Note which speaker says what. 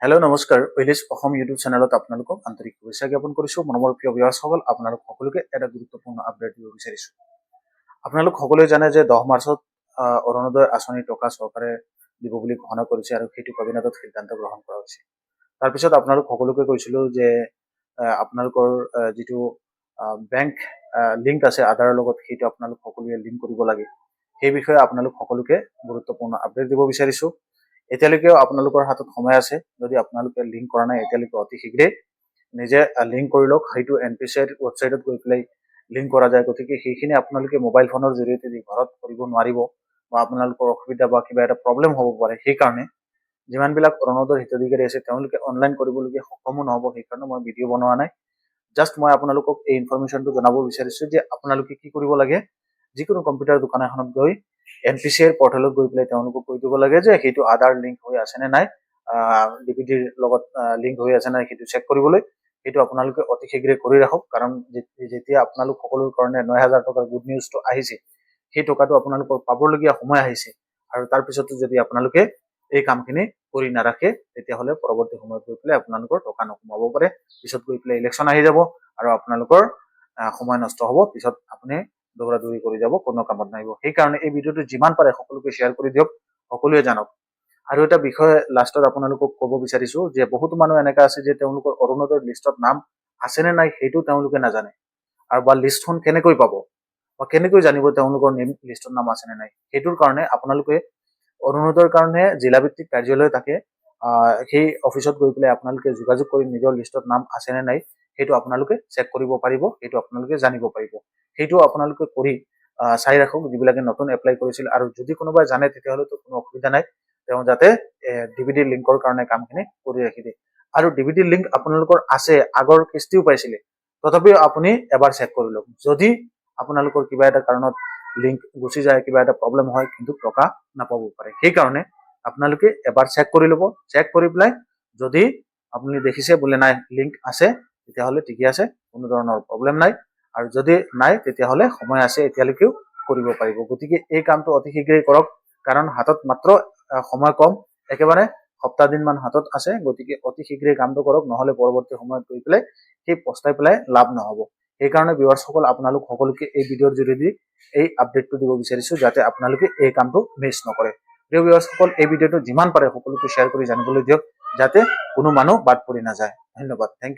Speaker 1: Hello' নমস্কাৰ Willis Assam YouTube চেনেলত আপোনালোকক আন্তৰিক শুভেচ্ছা জ্ঞাপন কৰিছোঁ। মৰমৰ প্ৰিয় ভিউৱাৰ্ছসকল, আপোনালোক সকলোকে এটা গুৰুত্বপূৰ্ণ আপডেট দিব বিচাৰিছোঁ। আপোনালোক সকলোৱে জানে যে 10 মাৰ্চত অৰুণোদয় আঁচনিৰ টকা চৰকাৰে দিব বুলি ঘোষণা কৰিছে আৰু সেইটো কেবিনেটত সিদ্ধান্ত গ্ৰহণ কৰা হৈছে। তাৰপিছত আপোনালোক সকলোকে কৈছিলোঁ যে আপোনালোকৰ যিটো বেংক লিংক আছে আধাৰৰ লগত, সেইটো আপোনালোক সকলোৱে লিংক কৰিব লাগে। সেই বিষয়ে আপোনালোক সকলোকে গুৰুত্বপূৰ্ণ আপডেট দিব বিচাৰিছোঁ। এতিয়ালৈকেও আপোনালোকৰ হাতত সময় আছে। যদি আপোনালোকে লিংক কৰা নাই এতিয়ালৈকে অতি শীঘ্ৰেই নিজে লিংক কৰি লওক। সেইটো NPCIৰ ৱেবছাইটত গৈ পেলাই লিংক কৰা যায়। গতিকে সেইখিনি আপোনালোকে মোবাইল ফোনৰ জৰিয়তে দি ঘৰত কৰিব নোৱাৰিব বা আপোনালোকৰ অসুবিধা বা কিবা এটা প্ৰব্লেম হ'ব পাৰে, সেইকাৰণে যিমানবিলাক অৰুণোদয়ৰ হিতাধিকাৰী আছে তেওঁলোকে অনলাইন কৰিবলগীয়া সক্ষমো নহ'ব। সেইকাৰণে মই ভিডিঅ' বনোৱা নাই। জাষ্ট মই আপোনালোকক এই ইনফৰমেশ্যনটো জনাব বিচাৰিছোঁ যে আপোনালোকে কি কৰিব লাগে। যিকোনো কম্পিউটাৰ দোকান এখনত গৈ NPCIৰ পৰ্টেলত গৈ পেলাই তেওঁলোকক কৈ দিব লাগে যে সেইটো আধাৰ লিংক হৈ আছে নে নাই, ডিপিটিৰ লগত লিংক হৈ আছে নাই, সেইটো চেক কৰিবলৈ। সেইটো আপোনালোকে অতি শীঘ্ৰে কৰি ৰাখক, কাৰণ যেতিয়া আপোনালোক সকলোৰ কাৰণে 9,000 টকাৰ গুড নিউজটো আহিছে, সেই টকাটো আপোনালোকৰ পাবলগীয়া সময় আহিছে। আৰু তাৰপিছতো যদি আপোনালোকে এই কামখিনি কৰি নাৰাখে, তেতিয়াহ'লে পৰৱৰ্তী সময়ত গৈ পেলাই আপোনালোকৰ টকা নোসোমাব পাৰে। পিছত গৈ পেলাই ইলেকশ্যন আহি যাব আৰু আপোনালোকৰ সময় নষ্ট হ'ব। পিছত আপুনি দৌৰা দৌৰি কৰি যাব, কোনো কামত নাহিব। সেইকাৰণে এই ভিডিঅ'টো যিমান পাৰে সকলোকে শ্বেয়াৰ কৰি দিয়ক, সকলোৱে জানক। আৰু এটা বিষয় লাষ্টত আপোনালোকক ক'ব বিচাৰিছোঁ যে বহুতো মানুহ এনেকা আছে যে তেওঁলোকৰ অৰুণোদয়ৰ লিষ্টত নাম আছেনে নাই সেইটো তেওঁলোকে নাজানে, আৰু বা লিষ্টখন কেনেকৈ পাব বা কেনেকৈ জানিব তেওঁলোকৰ লিষ্টত নাম আছেনে নাই। সেইটোৰ কাৰণে আপোনালোকে অৰুণোদয়ৰ কাৰণে জিলাভিত্তিক কাৰ্যালয় থাকে, সেই অফিচত গৈ পেলাই আপোনালোকে যোগাযোগ কৰি নিজৰ লিষ্টত নাম আছেনে নাই সেইটো আপোনালোকে চেক কৰিব পাৰিব, সেইটো আপোনালোকে জানিব পাৰিব। সেইটো আপোনালোকে কৰি চাই ৰাখক যিবিলাকে নতুন এপ্লাই কৰিছিল। আৰু যদি কোনোবাই জানে তেতিয়াহ'লেতো কোনো অসুবিধা নাই, তেওঁ যাতে ডিভিডি লিংকৰ কাৰণে কামখিনি কৰি ৰাখি দিয়ে। আৰু ডিভিডি লিংক আপোনালোকৰ আছে, আগৰ কিস্তিও পাইছিলে, তথাপিও আপুনি এবাৰ চেক কৰি লওক। যদি আপোনালোকৰ কিবা এটা কাৰণত লিংক গুচি যায়, কিবা এটা প্ৰব্লেম হয়, কিন্তু টকা নাপাব পাৰে। সেইকাৰণে আপোনালোকে এবাৰ চেক কৰি ল'ব। চেক কৰি পেলাই যদি আপুনি দেখিছে বোলে নাই লিংক আছে, তেতিয়াহ'লে ঠিকে আছে, কোনো ধৰণৰ প্ৰব্লেম নাই। আৰু যদি নাই তেতিয়াহ'লে সময় আছে, এতিয়ালৈকেও কৰিব পাৰিব। গতিকে এই কামটো অতি শীঘ্ৰেই কৰক, কাৰণ হাতত মাত্ৰ সময় কম, একেবাৰে সপ্তাহ দিনমান হাতত আছে। গতিকে অতি শীঘ্ৰেই কামটো কৰক, নহ'লে পৰৱৰ্তী সময়ত গৈ পেলাই সেই পস্তাই পেলাই লাভ নহ'ব। সেইকাৰণে ভিউৱাৰ্ছসকল, আপোনালোক সকলোকে এই ভিডিঅ'ৰ যোগেদি এই আপডেটটো দিব বিচাৰিছোঁ, যাতে আপোনালোকে এই কামটো মিছ নকৰে। প্ৰিয় ভিউৱাৰ্ছসকল, এই ভিডিঅ'টো যিমান পাৰে সকলোকে শ্বেয়াৰ কৰি জানিবলৈ দিয়ক, যাতে কোনো মানুহ বাদ পৰি নাযায়। ধন্যবাদ, থেংক ইউ।